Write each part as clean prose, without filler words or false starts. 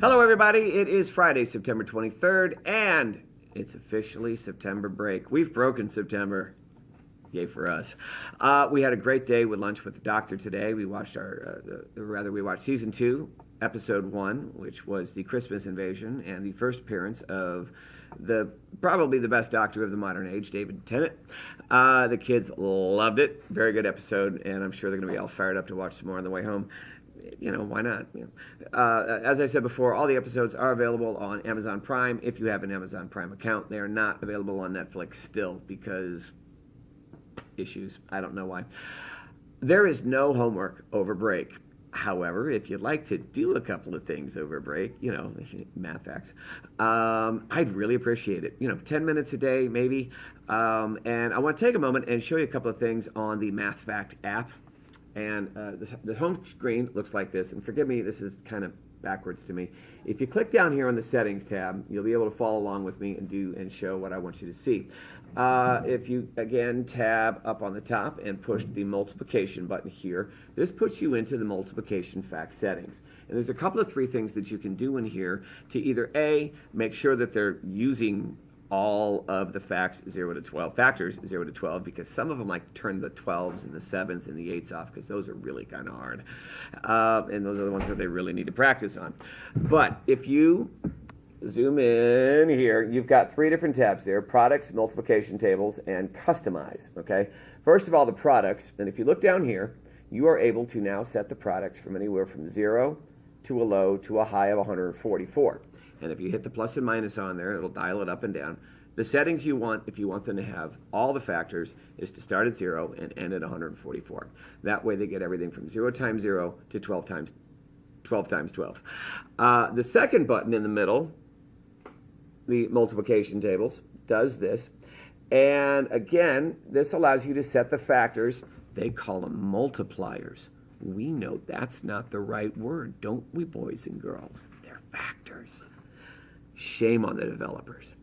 Hello, everybody. It is Friday, September 23rd, and it's officially September break. We've broken September. Yay for us. We had a great day with lunch with the doctor today. We watched we watched season 2, episode 1, which was the Christmas invasion and the first appearance of probably the best doctor of the modern age, David Tennant. The kids loved it. Very good episode, and I'm sure they're going to be all fired up to watch some more on the way home. Why not? As I said before, all the episodes are available on Amazon Prime. If you have an Amazon Prime account, they are not available on Netflix still because issues. I don't know why. There is no homework over break. However, if you'd like to do a couple of things over break, math facts, I'd really appreciate it. 10 minutes a day, maybe. And I want to take a moment and show you a couple of things on the Math Fact app. And the home screen looks like this. And forgive me, this is kind of backwards to me. If you click down here on the settings tab, you'll be able to follow along with me and show what I want you to see. If you, again, tab up on the top and push the multiplication button here, this puts you into the multiplication fact settings. And there's a couple of 3 things that you can do in here to either A, make sure that they're using all of the facts 0 to 12, factors 0 to 12, because some of them like turn the 12s and the 7s and the 8s off because those are really kind of hard. And those are the ones that they really need to practice on. But if you zoom in here, you've got 3 different tabs there: products, multiplication tables, and customize. Okay. First of all, the products. And if you look down here, you are able to now set the products from anywhere from 0 to a low to a high of 144. And if you hit the plus and minus on there, it'll dial it up and down. The settings you want, if you want them to have all the factors, is to start at 0 and end at 144. That way they get everything from 0 times 0 to 12 times 12. The second button in the middle, the multiplication tables, does this. And again, this allows you to set the factors. They call them multipliers. We know that's not the right word, don't we, boys and girls? They're factors. Shame on the developers.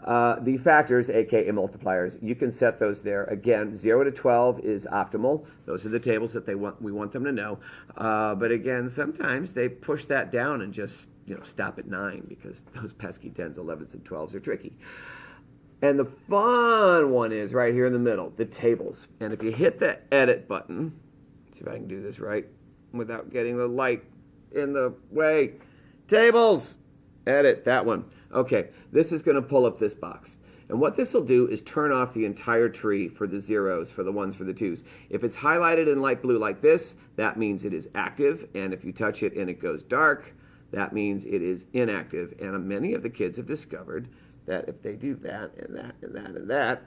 The factors, aka multipliers, you can set those there. Again, 0 to 12 is optimal. Those are the tables that we want them to know. But again, sometimes they push that down and just stop at 9 because those pesky 10s, 11s, and 12s are tricky. And the fun one is right here in the middle, the tables. And if you hit the edit button, let's see if I can do this right without getting the light in the way. Tables! Edit, that one. Okay, this is going to pull up this box. And what this will do is turn off the entire tree for the zeros, for the 1s, for the 2s. If it's highlighted in light blue like this, that means it is active. And if you touch it and it goes dark, that means it is inactive. And many of the kids have discovered that if they do that and that and that and that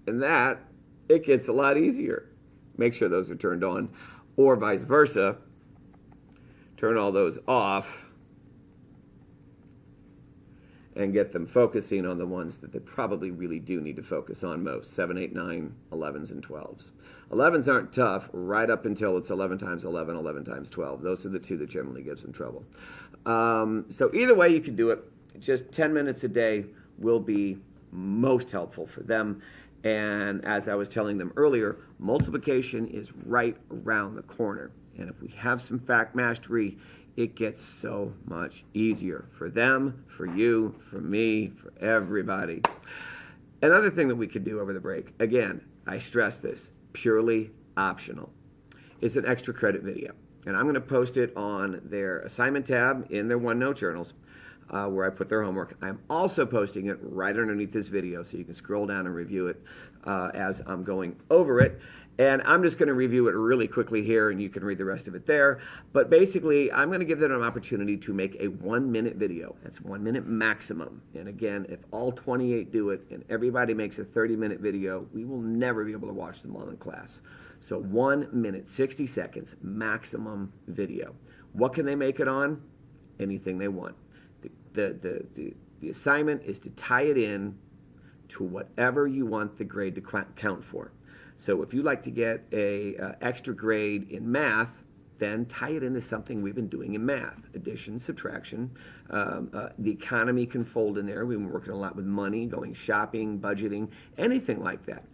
and that, it gets a lot easier. Make sure those are turned on. Or vice versa, turn all those off and get them focusing on the ones that they probably really do need to focus on most: 7, 8, 9, 11s, and 12s. 11s aren't tough right up until it's 11 times 11, 11 times 12. Those are the 2 that generally gives them trouble. So either way you can do it. Just 10 minutes a day will be most helpful for them. And as I was telling them earlier, multiplication is right around the corner. And if we have some fact mastery, it gets so much easier for them, for you, for me, for everybody. Another thing that we could do over the break, again, I stress this, purely optional, is an extra credit video. And I'm going to post it on their assignment tab in their OneNote journals, where I put their homework. I'm also posting it right underneath this video, so you can scroll down and review it as I'm going over it. And I'm just going to review it really quickly here, and you can read the rest of it there. But basically, I'm going to give them an opportunity to make a 1-minute video. That's 1 minute maximum. And again, if all 28 do it and everybody makes a 30-minute video, we will never be able to watch them all in class. So 1 minute, 60 seconds, maximum video. What can they make it on? Anything they want. The assignment is to tie it in to whatever you want the grade to count for. So if you like to get a extra grade in math, then tie it into something we've been doing in math: addition, subtraction. The economy can fold in there. We've been working a lot with money, going shopping, budgeting, anything like that.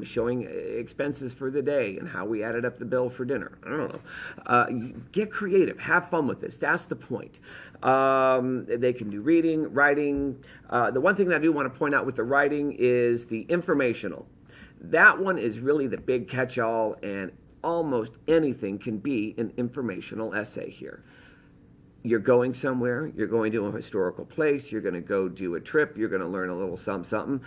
Showing expenses for the day and how we added up the bill for dinner. I don't know. Get creative. Have fun with this. That's the point. They can do reading, writing. The one thing that I do want to point out with the writing is the informational. That one is really the big catch-all, and almost anything can be an informational essay here. You're going somewhere, you're going to a historical place, you're going to go do a trip, you're going to learn a little something.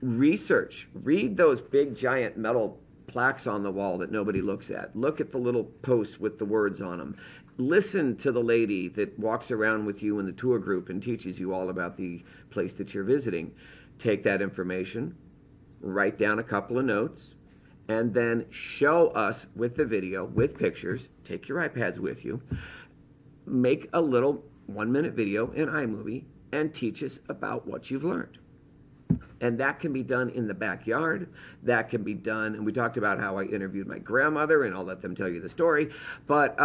Research. Read those big giant metal plaques on the wall that nobody looks at. Look at the little posts with the words on them. Listen to the lady that walks around with you in the tour group and teaches you all about the place that you're visiting. Take that information, write down a couple of notes, and then show us with the video, with pictures. Take your iPads with you. Make a little 1-minute video in iMovie and teach us about what you've learned. And that can be done in the backyard. That can be done, and we talked about how I interviewed my grandmother, and I'll let them tell you the story. But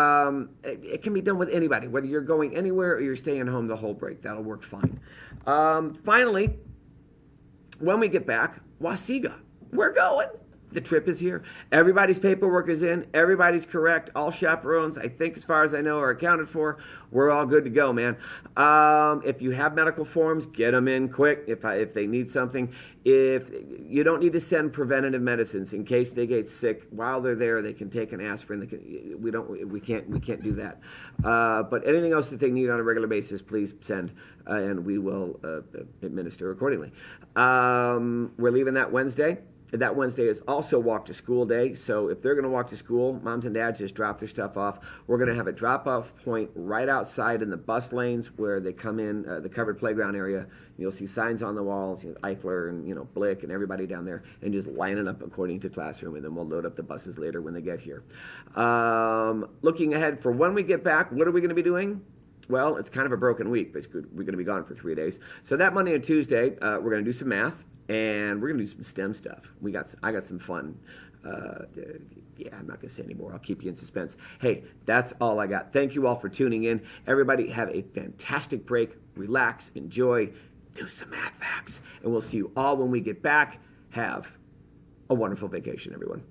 it can be done with anybody, whether you're going anywhere or you're staying home the whole break. That'll work fine. Finally, when we get back, Wasiga. We're going. The trip is here. Everybody's paperwork is in. Everybody's correct. All chaperones, I think, as far as I know, are accounted for. We're all good to go, man. If you have medical forms, get them in quick if they need something. If you don't need to send preventative medicines in case they get sick while they're there, they can take an aspirin. We can't do that. But anything else that they need on a regular basis, please send, and we will administer accordingly. We're leaving that Wednesday. That Wednesday is also walk to school day. So if they're going to walk to school, moms and dads just drop their stuff off. We're going to have a drop-off point right outside in the bus lanes where they come in, the covered playground area. You'll see signs on the walls, Eichler and Blick and everybody down there, and just line it up according to classroom, and then we'll load up the buses later when they get here. Looking ahead for when we get back, what are we going to be doing? Well, it's kind of a broken week, but we're going to be gone for 3 days. So that Monday and Tuesday, we're going to do some math. And we're going to do some STEM stuff. I got some fun. Yeah, I'm not going to say anymore. I'll keep you in suspense. Hey, that's all I got. Thank you all for tuning in. Everybody have a fantastic break. Relax, enjoy, do some math facts. And we'll see you all when we get back. Have a wonderful vacation, everyone.